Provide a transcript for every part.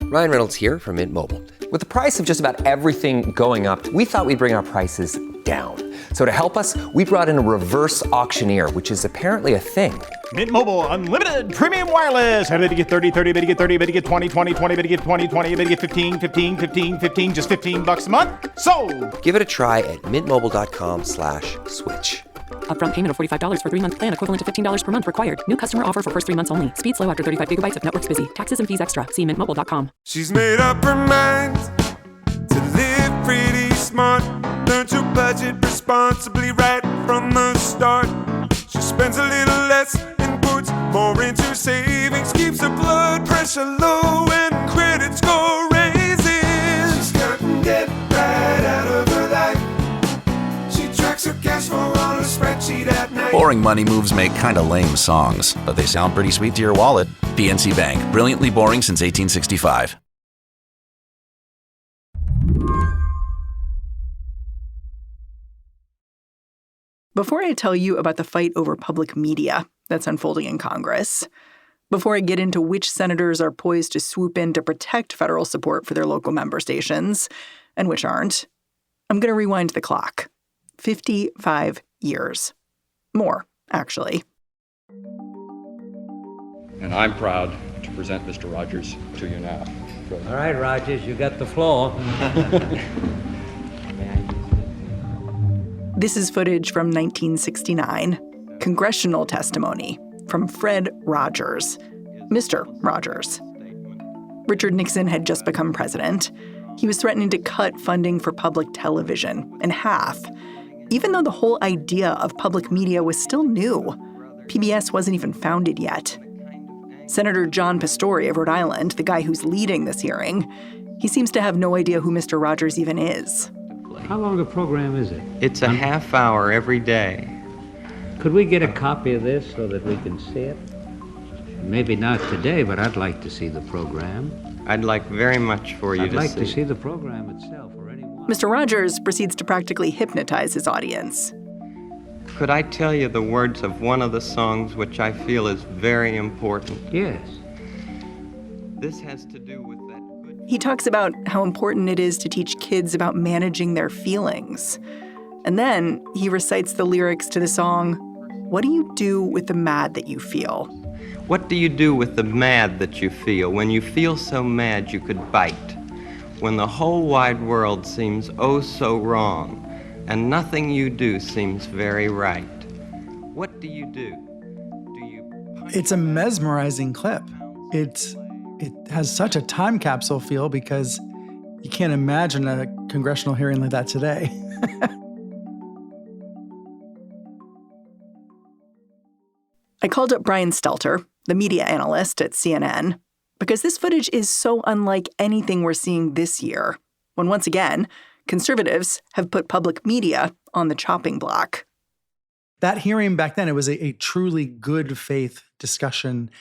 Ryan Reynolds here from Mint Mobile. With the price of just about everything going up, we thought we'd bring our prices down. So to help us, we brought in a reverse auctioneer, which is apparently a thing. Mint Mobile Unlimited Premium Wireless. How to get 30, 30, how to get 30, how to get 20, 20, 20, how to get 20, 20, how to get 15, 15, 15, 15, just $15 a month? Sold! Give it a try at mintmobile.com/switch. Upfront payment of $45 for 3-month plan, equivalent to $15 per month required. New customer offer for first 3 months only. Speed slow after 35 gigabytes if network's busy. Taxes and fees extra. See mintmobile.com. She's made up her mind to live pretty smart. Learn to budget responsibly right from the start. She spends a little less and puts more into savings. Keeps her blood pressure low and credit score raises. She's cutting debt right out of her life. She tracks her cash flow on a spreadsheet at night. Boring money moves make kind of lame songs, but they sound pretty sweet to your wallet. PNC Bank, brilliantly boring since 1865. Before I tell you about the fight over public media that's unfolding in Congress, before I get into which senators are poised to swoop in to protect federal support for their local member stations and which aren't, I'm going to rewind the clock. 55 years. More, actually. And I'm proud to present Mr. Rogers to you now. All right, Rogers, you got the floor. This is footage from 1969, congressional testimony from Fred Rogers, Mr. Rogers. Richard Nixon had just become president. He was threatening to cut funding for public television in half, even though the whole idea of public media was still new. PBS wasn't even founded yet. Senator John Pastori of Rhode Island, the guy who's leading this hearing, he seems to have no idea who Mr. Rogers even is. How long a program is it? It's a half hour every day. Could we get a copy of this so that we can see it? Maybe not today, but I'd like to see the program. I'd like very much for you to see. I'd like to see the program itself or anyone. Mr. Rogers proceeds to practically hypnotize his audience. Could I tell you the words of one of the songs which I feel is very important? Yes. This has to do with that good... He talks about how important it is to teach kids about managing their feelings. And then he recites the lyrics to the song, "What do you do with the mad that you feel?" What do you do with the mad that you feel? When you feel so mad you could bite. When the whole wide world seems oh so wrong, and nothing you do seems very right. What do you do? It's a mesmerizing clip. It has such a time capsule feel because you can't imagine a congressional hearing like that today. I called up Brian Stelter, the media analyst at CNN, because this footage is so unlike anything we're seeing this year, when once again, conservatives have put public media on the chopping block. That hearing back then, it was a truly good faith discussion.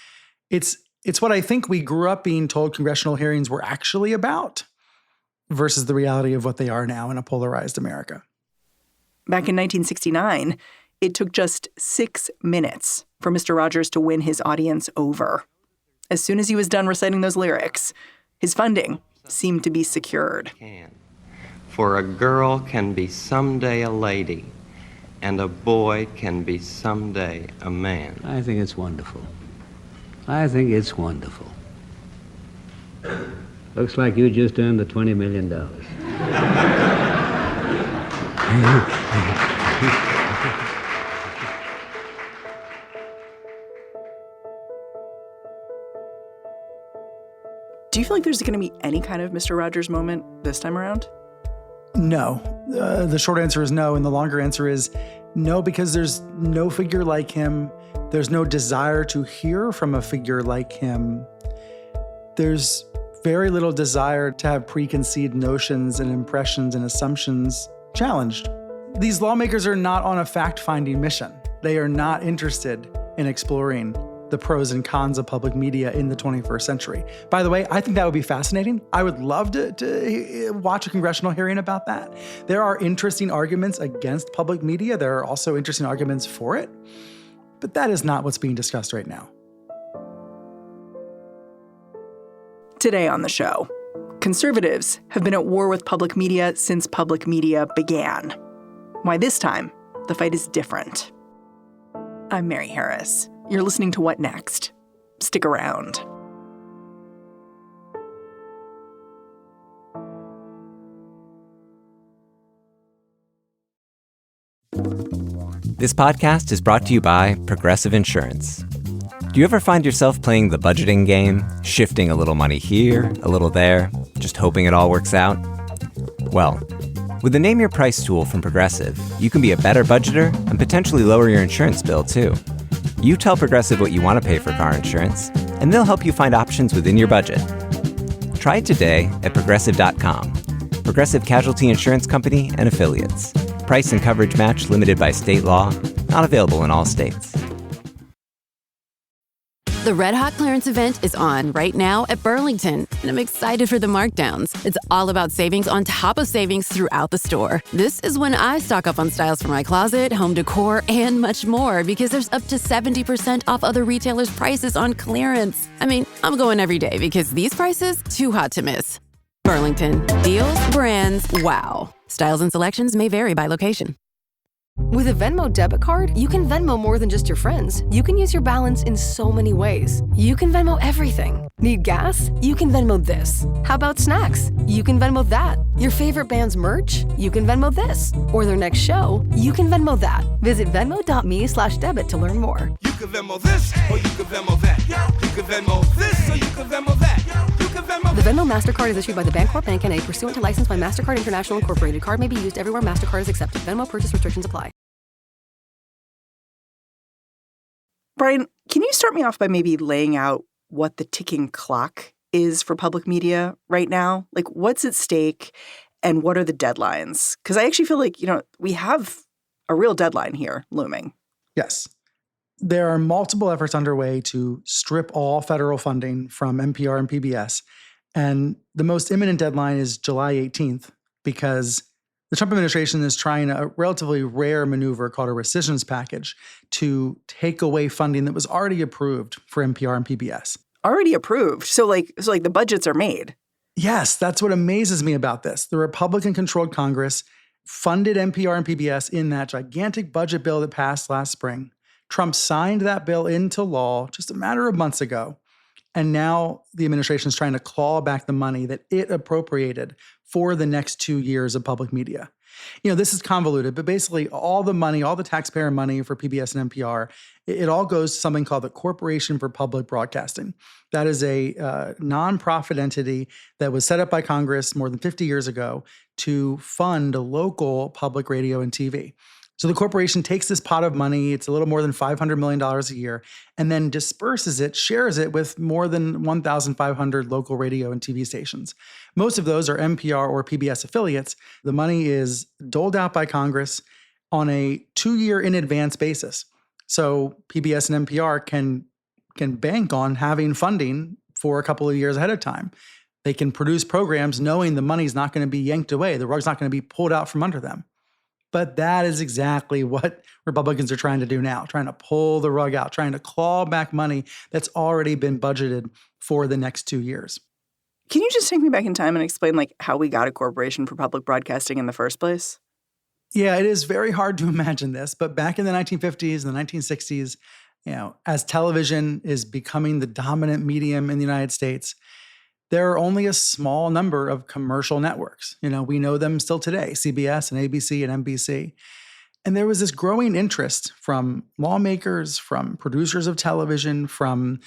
It's what I think we grew up being told congressional hearings were actually about versus the reality of what they are now in a polarized America. Back in 1969, it took just 6 minutes for Mr. Rogers to win his audience over. As soon as he was done reciting those lyrics, his funding seemed to be secured. For a girl can be someday a lady, and a boy can be someday a man. I think it's wonderful. I think it's wonderful. Looks like you just earned the $20 million. Do you feel like there's going to be any kind of Mr. Rogers moment this time around? No. The short answer is no, and the longer answer is no, because there's no figure like him. There's no desire to hear from a figure like him. There's very little desire to have preconceived notions and impressions and assumptions challenged. These lawmakers are not on a fact-finding mission. They are not interested in exploring the pros and cons of public media in the 21st century. By the way, I think that would be fascinating. I would love to watch a congressional hearing about that. There are interesting arguments against public media. There are also interesting arguments for it. But that is not what's being discussed right now. Today on the show, conservatives have been at war with public media since public media began. Why this time, the fight is different. I'm Mary Harris. You're listening to What Next? Stick around. This podcast is brought to you by Progressive Insurance. Do you ever find yourself playing the budgeting game, shifting a little money here, a little there, just hoping it all works out? Well, with the Name Your Price tool from Progressive, you can be a better budgeter and potentially lower your insurance bill, too. You tell Progressive what you want to pay for car insurance, and they'll help you find options within your budget. Try it today at Progressive.com. Progressive Casualty Insurance Company and Affiliates. Price and coverage match limited by state law. Not available in all states. The Red Hot Clearance event is on right now at Burlington, and I'm excited for the markdowns. It's all about savings on top of savings throughout the store. This is when I stock up on styles for my closet, home decor, and much more, because there's up to 70% off other retailers' prices on clearance. I mean, I'm going every day because these prices, too hot to miss. Burlington. Deals, brands, wow. Styles and selections may vary by location. With a Venmo debit card, you can Venmo more than just your friends. You can use your balance in so many ways. You can Venmo everything. Need gas? You can Venmo this. How about snacks? You can Venmo that. Your favorite band's merch? You can Venmo this. Or their next show? You can Venmo that. Visit Venmo.me/debit to learn more. You can Venmo this, or you can Venmo that. You can Venmo this, or you can Venmo that. You can Venmo. The Venmo MasterCard is issued by the Bancorp Bank N.A. pursuant to license by MasterCard International Incorporated. Card may be used everywhere MasterCard is accepted. Venmo purchase restrictions apply. Brian, can you start me off by maybe laying out what the ticking clock is for public media right now? Like, what's at stake and what are the deadlines? Because I actually feel like, we have a real deadline here looming. Yes. There are multiple efforts underway to strip all federal funding from NPR and PBS. And the most imminent deadline is July 18th, because the Trump administration is trying a relatively rare maneuver called a Recision package to take away funding that was already approved for NPR and PBS. Already approved? So the budgets are made? Yes, that's what amazes me about this. The Republican-controlled Congress funded NPR and PBS in that gigantic budget bill that passed last spring. Trump signed that bill into law just a matter of months ago. And now the administration is trying to claw back the money that it appropriated for the next 2 years of public media. This is convoluted, but basically all the money, all the taxpayer money for PBS and NPR, it all goes to something called the Corporation for Public Broadcasting. That is a nonprofit entity that was set up by Congress more than 50 years ago to fund local public radio and TV. So the corporation takes this pot of money, it's a little more than $500 million a year, and then disperses it, shares it with more than 1,500 local radio and TV stations. Most of those are NPR or PBS affiliates. The money is doled out by Congress on a 2-year in advance basis. So PBS and NPR can bank on having funding for a couple of years ahead of time. They can produce programs knowing the money's not going to be yanked away, the rug's not going to be pulled out from under them. But that is exactly what Republicans are trying to do now, trying to pull the rug out, trying to claw back money that's already been budgeted for the next 2 years. Can you just take me back in time and explain how we got a corporation for public broadcasting in the first place? Yeah, it is very hard to imagine this, but back in the 1950s and the 1960s, as television is becoming the dominant medium in the United States, there are only a small number of commercial networks. We know them still today, CBS and ABC and NBC. And there was this growing interest from lawmakers, from producers of television, from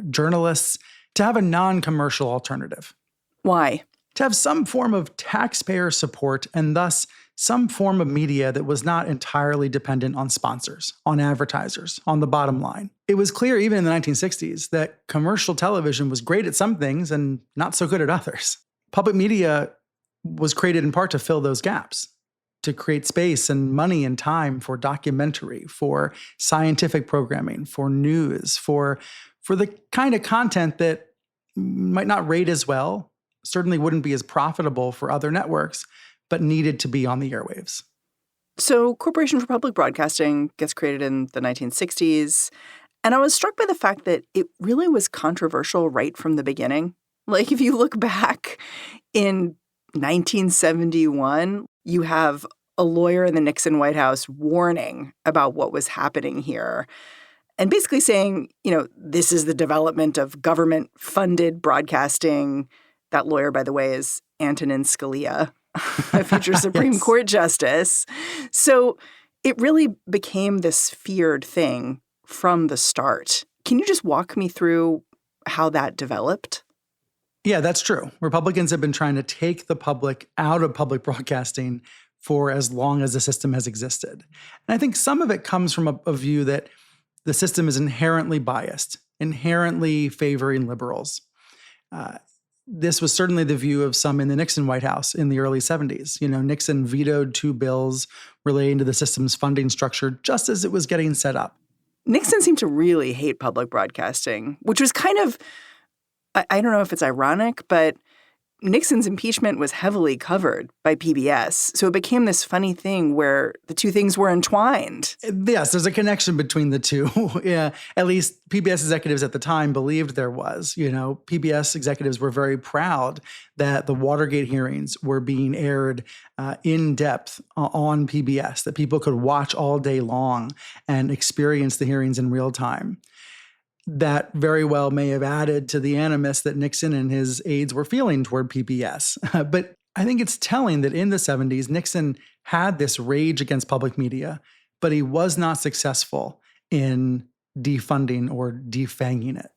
journalists to have a non-commercial alternative. Why? To have some form of taxpayer support and thus some form of media that was not entirely dependent on sponsors, on advertisers, on the bottom line. It was clear even in the 1960s that commercial television was great at some things and not so good at others. Public media was created in part to fill those gaps, to create space and money and time for documentary, for scientific programming, for news, for the kind of content that might not rate as well, certainly wouldn't be as profitable for other networks, but needed to be on the airwaves. So Corporation for Public Broadcasting gets created in the 1960s. And I was struck by the fact that it really was controversial right from the beginning. Like, if you look back in 1971, you have a lawyer in the Nixon White House warning about what was happening here and basically saying, this is the development of government-funded broadcasting. That lawyer, by the way, is Antinine Scalia, a future Supreme Court justice. So it really became this feared thing from the start. Can you just walk me through how that developed? Yeah, that's true. Republicans have been trying to take the public out of public broadcasting for as long as the system has existed. And I think some of it comes from a view that the system is inherently biased, inherently favoring liberals. This was certainly the view of some in the Nixon White House in the early 70s. Nixon vetoed 2 bills relating to the system's funding structure just as it was getting set up. Nixon seemed to really hate public broadcasting, which was kind of, I don't know if it's ironic, but Nixon's impeachment was heavily covered by PBS. So it became this funny thing where the two things were entwined. Yes, there's a connection between the two. Yeah, at least PBS executives at the time believed there was. PBS executives were very proud that the Watergate hearings were being aired in depth on PBS, that people could watch all day long and experience the hearings in real time. That very well may have added to the animus that Nixon and his aides were feeling toward PBS. But I think it's telling that in the 70s, Nixon had this rage against public media, but he was not successful in defunding or defanging it.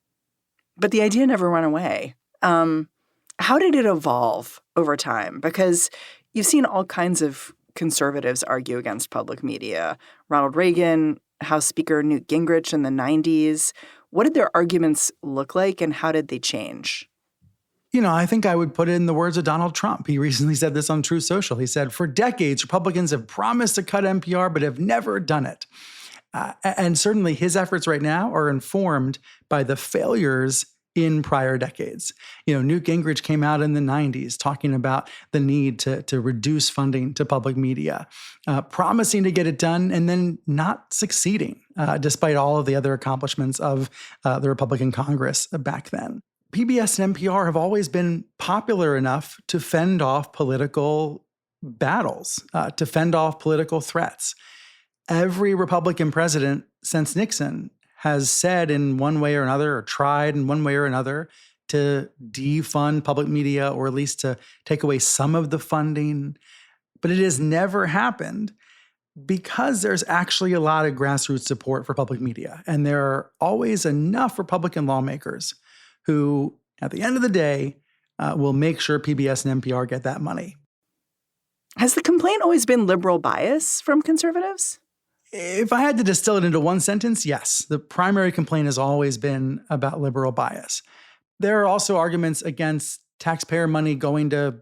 But the idea never went away. How did it evolve over time? Because you've seen all kinds of conservatives argue against public media. Ronald Reagan, House Speaker Newt Gingrich in the 90s. What did their arguments look like and how did they change? I think I would put it in the words of Donald Trump. He recently said this on Truth Social. He said, for decades, Republicans have promised to cut NPR, but have never done it. And certainly his efforts right now are informed by the failures in prior decades. Newt Gingrich came out in the 90s talking about the need to reduce funding to public media, promising to get it done and then not succeeding, despite all of the other accomplishments of the Republican Congress back then. PBS and NPR have always been popular enough to fend off political battles, to fend off political threats. Every Republican president since Nixon has said in one way or another, or tried in one way or another, to defund public media, or at least to take away some of the funding. But it has never happened because there's actually a lot of grassroots support for public media. And there are always enough Republican lawmakers who, at the end of the day, will make sure PBS and NPR get that money. Has the complaint always been liberal bias from conservatives? If I had to distill it into one sentence, yes. The primary complaint has always been about liberal bias. There are also arguments against taxpayer money going to,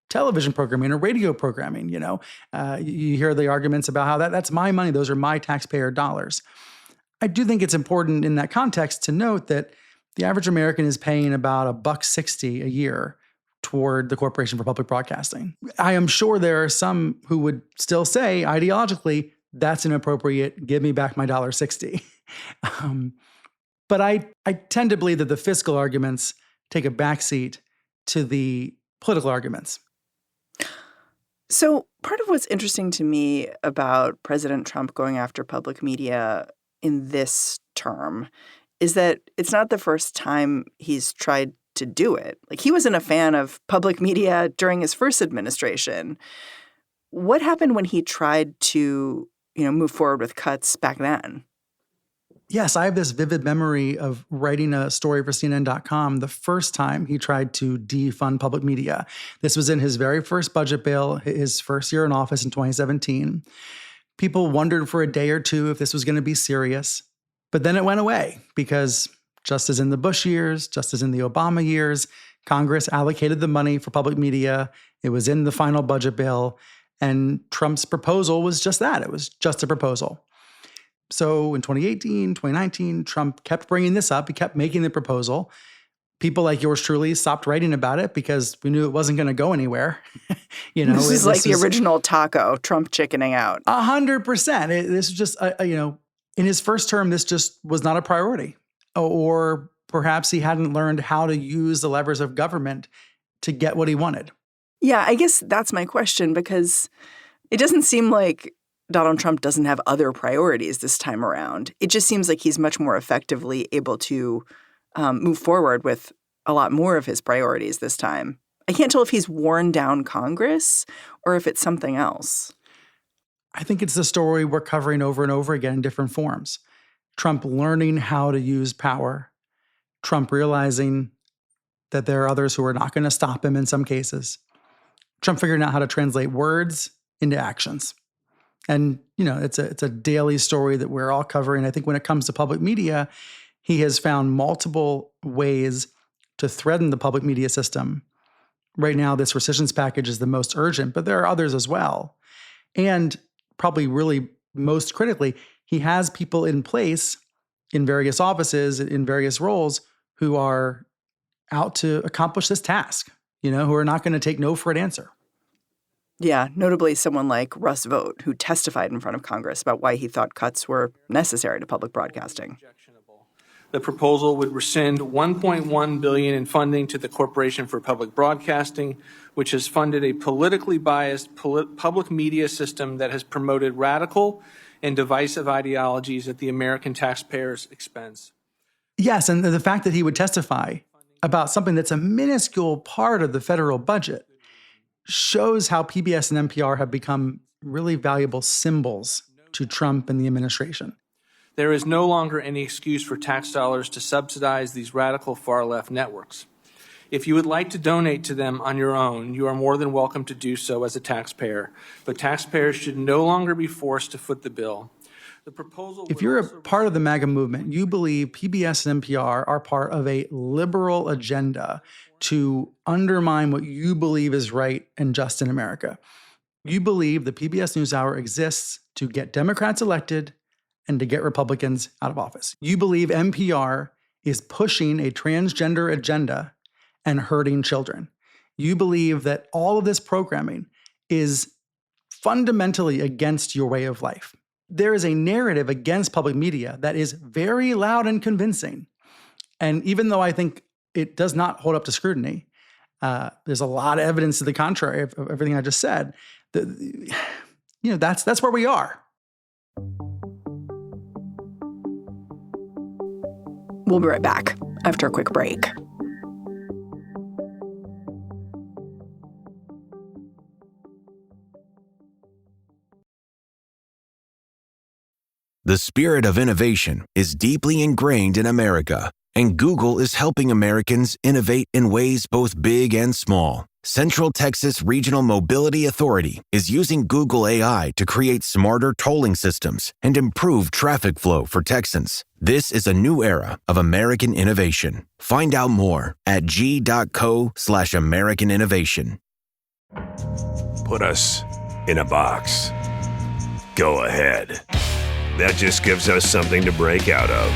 television programming or radio programming. You hear the arguments about how that's my money. Those are my taxpayer dollars. I do think it's important in that context to note that the average American is paying about $1.60 a year toward the Corporation for Public Broadcasting. I am sure there are some who would still say ideologically, that's inappropriate. Give me back my $1.60. But I tend to believe that the fiscal arguments take a backseat to the political arguments. So part of what's interesting to me about President Trump going after public media in this term is that it's not the first time he's tried to do it. Like, he wasn't a fan of public media during his first administration. What happened when he tried to move forward with cuts back then? Yes, I have this vivid memory of writing a story for CNN.com the first time he tried to defund public media. This was in his very first budget bill, his first year in office in 2017. People wondered for a day or two if this was going to be serious, but then it went away because just as in the Bush years, just as in the Obama years, Congress allocated the money for public media. It was in the final budget bill. And Trump's proposal was just that. It was just a proposal. So in 2018, 2019, Trump kept bringing this up. He kept making the proposal. People like yours truly stopped writing about it because we knew it wasn't going to go anywhere. This is like the original taco, Trump chickening out. 100%. This was just, in his first term, this just was not a priority or perhaps he hadn't learned how to use the levers of government to get what he wanted. Yeah, I guess that's my question, because it doesn't seem like Donald Trump doesn't have other priorities this time around. It just seems like he's much more effectively able to move forward with a lot more of his priorities this time. I can't tell if he's worn down Congress or if it's something else. I think it's the story we're covering over and over again in different forms. Trump learning how to use power. Trump realizing that there are others who are not going to stop him in some cases. Trump figuring out how to translate words into actions. And, it's a daily story that we're all covering. I think when it comes to public media, he has found multiple ways to threaten the public media system. Right now, this rescissions package is the most urgent, but there are others as well. And probably really most critically, he has people in place in various offices, in various roles, who are out to accomplish this task, who are not going to take no for an answer. Yeah, notably someone like Russ Vought, who testified in front of Congress about why he thought cuts were necessary to public broadcasting. The proposal would rescind $1.1 billion in funding to the Corporation for Public Broadcasting, which has funded a politically biased public media system that has promoted radical and divisive ideologies at the American taxpayers' expense. Yes, and the fact that he would testify about something that's a minuscule part of the federal budget shows how PBS and NPR have become really valuable symbols to Trump and the administration. There is no longer any excuse for tax dollars to subsidize these radical far-left networks. If you would like to donate to them on your own, you are more than welcome to do so as a taxpayer. But taxpayers should no longer be forced to foot the bill. The proposal. If you're a part of the MAGA movement, you believe PBS and NPR are part of a liberal agenda to undermine what you believe is right and just in America. You believe the PBS NewsHour exists to get Democrats elected and to get Republicans out of office. You believe NPR is pushing a transgender agenda and hurting children. You believe that all of this programming is fundamentally against your way of life. There is a narrative against public media that is very loud and convincing. And even though I think it does not hold up to scrutiny, there's a lot of evidence to the contrary of everything I just said. That's where we are. We'll be right back after a quick break. The spirit of innovation is deeply ingrained in America, and Google is helping Americans innovate in ways both big and small. Central Texas Regional Mobility Authority is using Google AI to create smarter tolling systems and improve traffic flow for Texans. This is a new era of American innovation. Find out more at g.co/American innovation. Put us in a box. Go ahead. That just gives us something to break out of.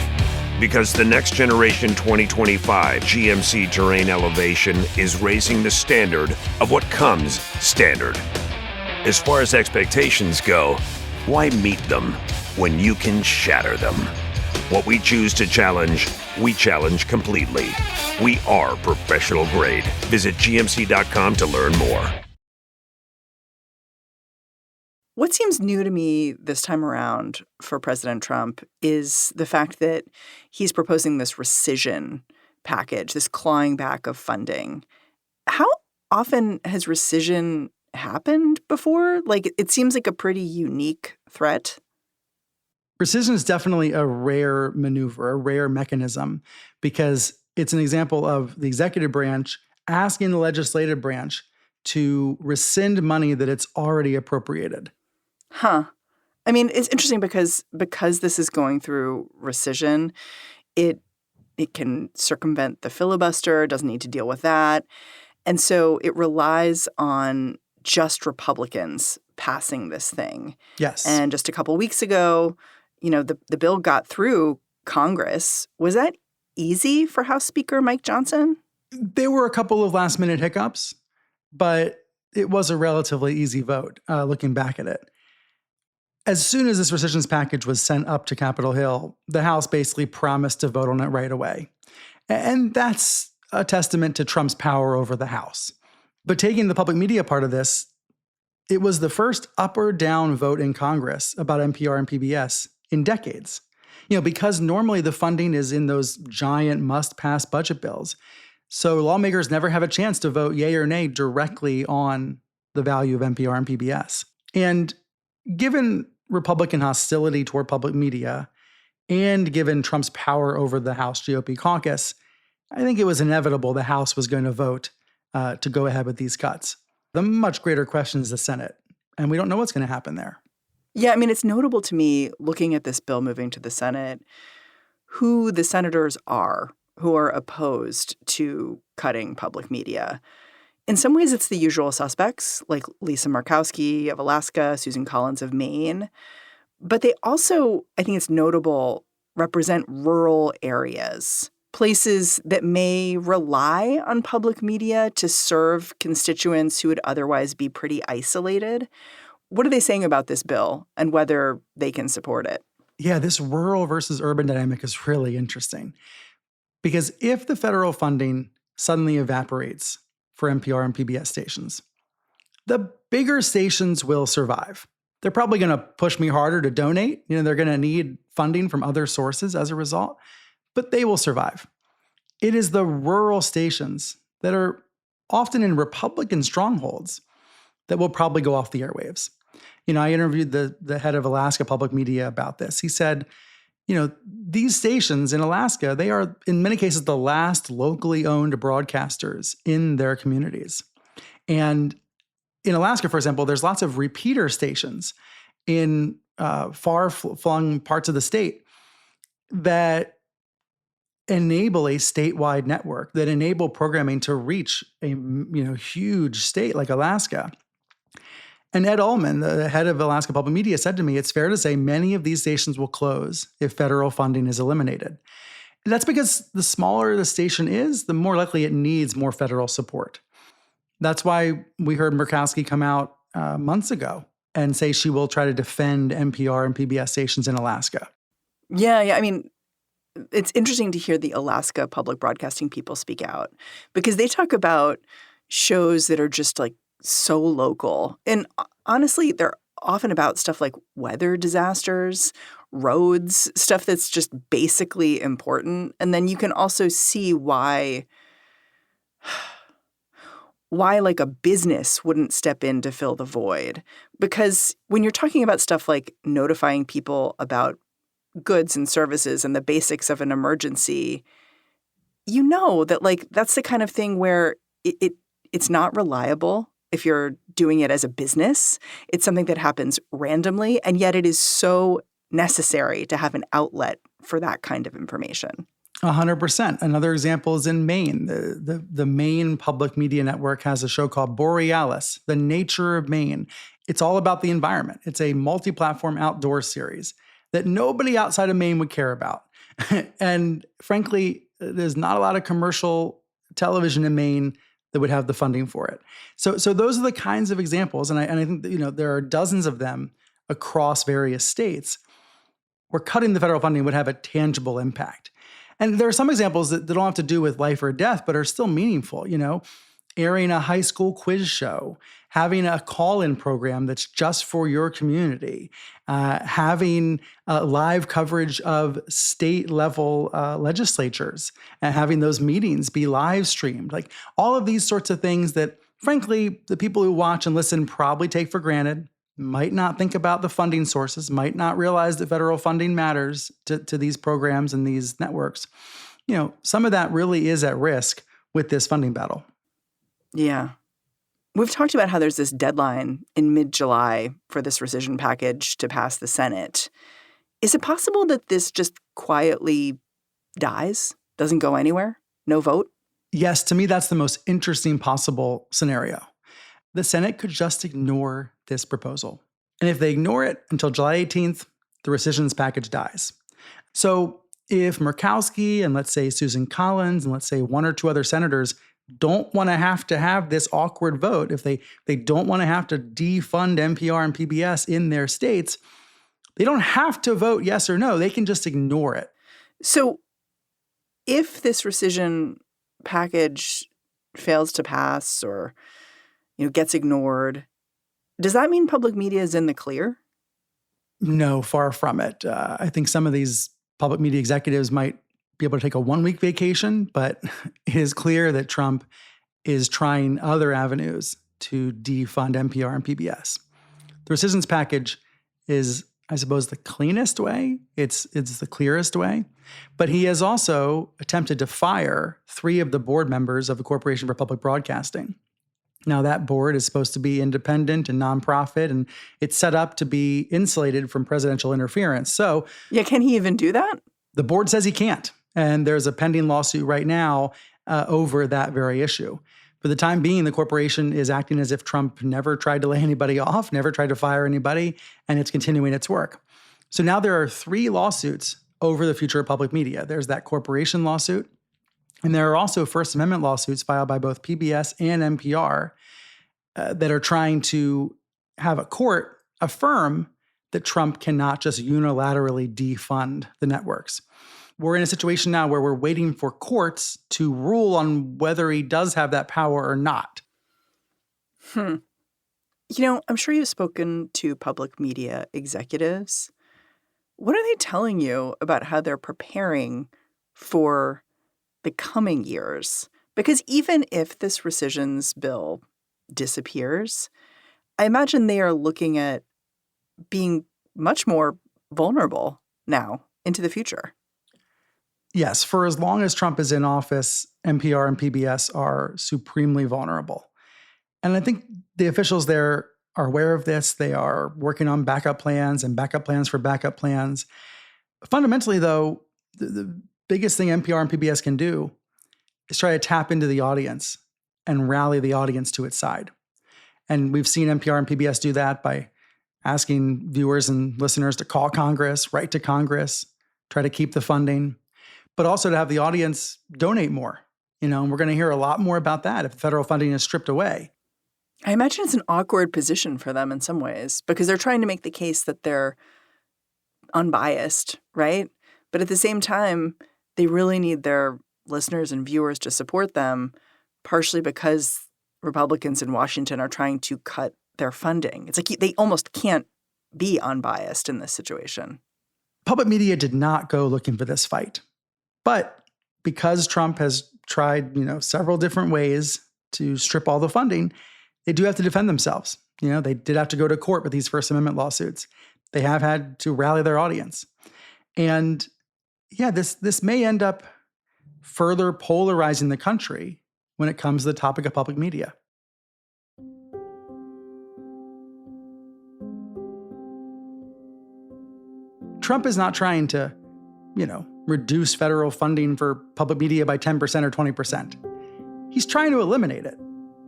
Because the next generation 2025 GMC Terrain Elevation is raising the standard of what comes standard. As far as expectations go, why meet them when you can shatter them? What we choose to challenge, we challenge completely. We are professional grade. Visit GMC.com to learn more. What seems new to me this time around for President Trump is the fact that he's proposing this rescission package, this clawing back of funding. How often has rescission happened before? It seems like a pretty unique threat. Rescission is definitely a rare maneuver, a rare mechanism, because it's an example of the executive branch asking the legislative branch to rescind money that it's already appropriated. Huh. I mean, it's interesting because this is going through rescission, it can circumvent the filibuster, doesn't need to deal with that. And so it relies on just Republicans passing this thing. Yes. And just a couple weeks ago, the bill got through Congress. Was that easy for House Speaker Mike Johnson? There were a couple of last-minute hiccups, but it was a relatively easy vote, looking back at it. As soon as this rescissions package was sent up to Capitol Hill, the House basically promised to vote on it right away. And that's a testament to Trump's power over the House. But taking the public media part of this, it was the first up or down vote in Congress about NPR and PBS in decades. Because normally the funding is in those giant must-pass budget bills. So lawmakers never have a chance to vote yay or nay directly on the value of NPR and PBS. And given Republican hostility toward public media, and given Trump's power over the House GOP caucus, I think it was inevitable the House was going to vote to go ahead with these cuts. The much greater question is the Senate, and we don't know what's going to happen there. Yeah, I mean, it's notable to me, looking at this bill moving to the Senate, who the senators are who are opposed to cutting public media. In some ways, it's the usual suspects, like Lisa Murkowski of Alaska, Susan Collins of Maine. But they also, I think it's notable, represent rural areas, places that may rely on public media to serve constituents who would otherwise be pretty isolated. What are they saying about this bill and whether they can support it? Yeah, this rural versus urban dynamic is really interesting. Because if the federal funding suddenly evaporates for NPR and PBS stations, the bigger stations will survive. They're probably going to push me harder to donate. They're going to need funding from other sources as a result, but they will survive. It is the rural stations that are often in Republican strongholds that will probably go off the airwaves. I interviewed the head of Alaska Public Media about this. He said, these stations in Alaska, they are in many cases the last locally owned broadcasters in their communities. And in Alaska, for example, there's lots of repeater stations in far-flung parts of the state that enable a statewide network, that enable programming to reach a huge state like Alaska. And Ed Ullman, the head of Alaska Public Media, said to me, it's fair to say many of these stations will close if federal funding is eliminated. And that's because the smaller the station is, the more likely it needs more federal support. That's why we heard Murkowski come out months ago and say she will try to defend NPR and PBS stations in Alaska. Yeah. I mean, it's interesting to hear the Alaska public broadcasting people speak out because they talk about shows that are just like so local. And honestly, they're often about stuff like weather disasters, roads, stuff that's just basically important. And then you can also see why like a business wouldn't step in to fill the void. Because when you're talking about stuff like notifying people about goods and services and the basics of an emergency, that like that's the kind of thing where it's not reliable if you're doing it as a business. It's something that happens randomly, and yet it is so necessary to have an outlet for that kind of information. 100%. Another example is in Maine. The Maine Public Media Network has a show called Borealis, The Nature of Maine. It's all about the environment. It's a multi-platform outdoor series that nobody outside of Maine would care about. And frankly, there's not a lot of commercial television in Maine that would have the funding for it. So those are the kinds of examples, and I think that, there are dozens of them across various states where cutting the federal funding would have a tangible impact. And there are some examples that don't have to do with life or death, but are still meaningful, airing a high school quiz show, having a call-in program that's just for your community, having live coverage of state-level legislatures, and having those meetings be live streamed. Like all of these sorts of things that, frankly, the people who watch and listen probably take for granted, might not think about the funding sources, might not realize that federal funding matters to these programs and these networks. Some of that really is at risk with this funding battle. Yeah. We've talked about how there's this deadline in mid-July for this rescission package to pass the Senate. Is it possible that this just quietly dies, doesn't go anywhere, no vote? Yes, to me, that's the most interesting possible scenario. The Senate could just ignore this proposal. And if they ignore it until July 18th, the rescissions package dies. So if Murkowski and let's say Susan Collins and let's say one or two other senators don't want to have this awkward vote, if they don't want to have to defund NPR and PBS in their states, they don't have to vote yes or no. They can just ignore it. So If this rescission package fails to pass or, gets ignored, does that mean public media is in the clear? No, far from it. I think some of these public media executives might be able to take a 1-week vacation, but it is clear that Trump is trying other avenues to defund NPR and PBS. The rescissions package is, I suppose, the cleanest way. It's the clearest way. But he has also attempted to fire 3 of the board members of the Corporation for Public Broadcasting. Now, that board is supposed to be independent and nonprofit, and it's set up to be insulated from presidential interference. So, yeah, can he even do that? The board says he can't. And there's a pending lawsuit right now over that very issue. For the time being, the corporation is acting as if Trump never tried to lay anybody off, never tried to fire anybody, and it's continuing its work. So now there are 3 lawsuits over the future of public media. There's that corporation lawsuit, and there are also First Amendment lawsuits filed by both PBS and NPR that are trying to have a court affirm that Trump cannot just unilaterally defund the networks. We're in a situation now where we're waiting for courts to rule on whether he does have that power or not. I'm sure you've spoken to public media executives. What are they telling you about how they're preparing for the coming years? Because even if this rescissions bill disappears, I imagine they are looking at being much more vulnerable now into the future. Yes, for as long as Trump is in office, NPR and PBS are supremely vulnerable. And I think the officials there are aware of this. They are working on backup plans and backup plans for backup plans. Fundamentally, though, the biggest thing NPR and PBS can do is try to tap into the audience and rally the audience to its side. And we've seen NPR and PBS do that by asking viewers and listeners to call Congress, write to Congress, try to keep the funding, but also to have the audience donate more. And we're going to hear a lot more about that if federal funding is stripped away. I imagine it's an awkward position for them in some ways because they're trying to make the case that they're unbiased, right? But at the same time, they really need their listeners and viewers to support them, partially because Republicans in Washington are trying to cut their funding. It's like they almost can't be unbiased in this situation. Public media did not go looking for this fight. But because Trump has tried, several different ways to strip all the funding, they do have to defend themselves. They did have to go to court with these First Amendment lawsuits. They have had to rally their audience. And yeah, this may end up further polarizing the country when it comes to the topic of public media. Trump is not trying to, reduce federal funding for public media by 10% or 20%. He's trying to eliminate it.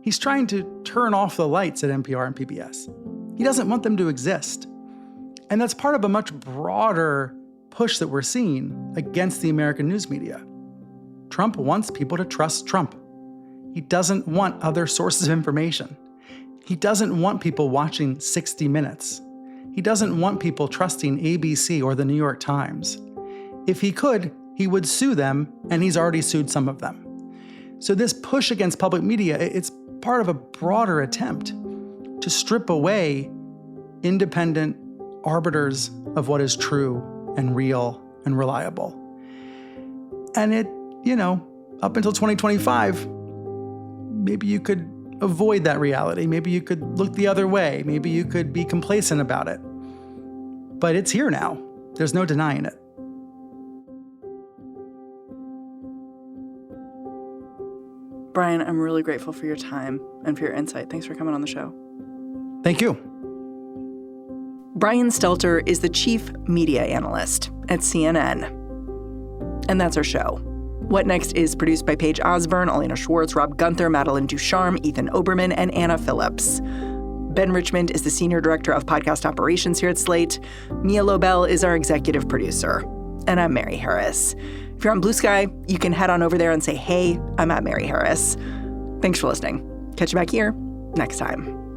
He's trying to turn off the lights at NPR and PBS. He doesn't want them to exist. And that's part of a much broader push that we're seeing against the American news media. Trump wants people to trust Trump. He doesn't want other sources of information. He doesn't want people watching 60 Minutes. He doesn't want people trusting ABC or the New York Times. If he could, he would sue them, and he's already sued some of them. So this push against public media, it's part of a broader attempt to strip away independent arbiters of what is true and real and reliable. And it, up until 2025, maybe you could avoid that reality. Maybe you could look the other way. Maybe you could be complacent about it. But it's here now. There's no denying it. Brian, I'm really grateful for your time and for your insight. Thanks for coming on the show. Thank you. Brian Stelter is the chief media analyst at CNN. And that's our show. What Next is produced by Paige Osburn, Elena Schwartz, Rob Gunther, Madeline Ducharme, Ethan Oberman, and Anna Phillips. Ben Richmond is the senior director of podcast operations here at Slate. Mia Lobel is our executive producer. And I'm Mary Harris. If you're on Blue Sky, you can head on over there and say, hey, I'm at Mary Harris. Thanks for listening. Catch you back here next time.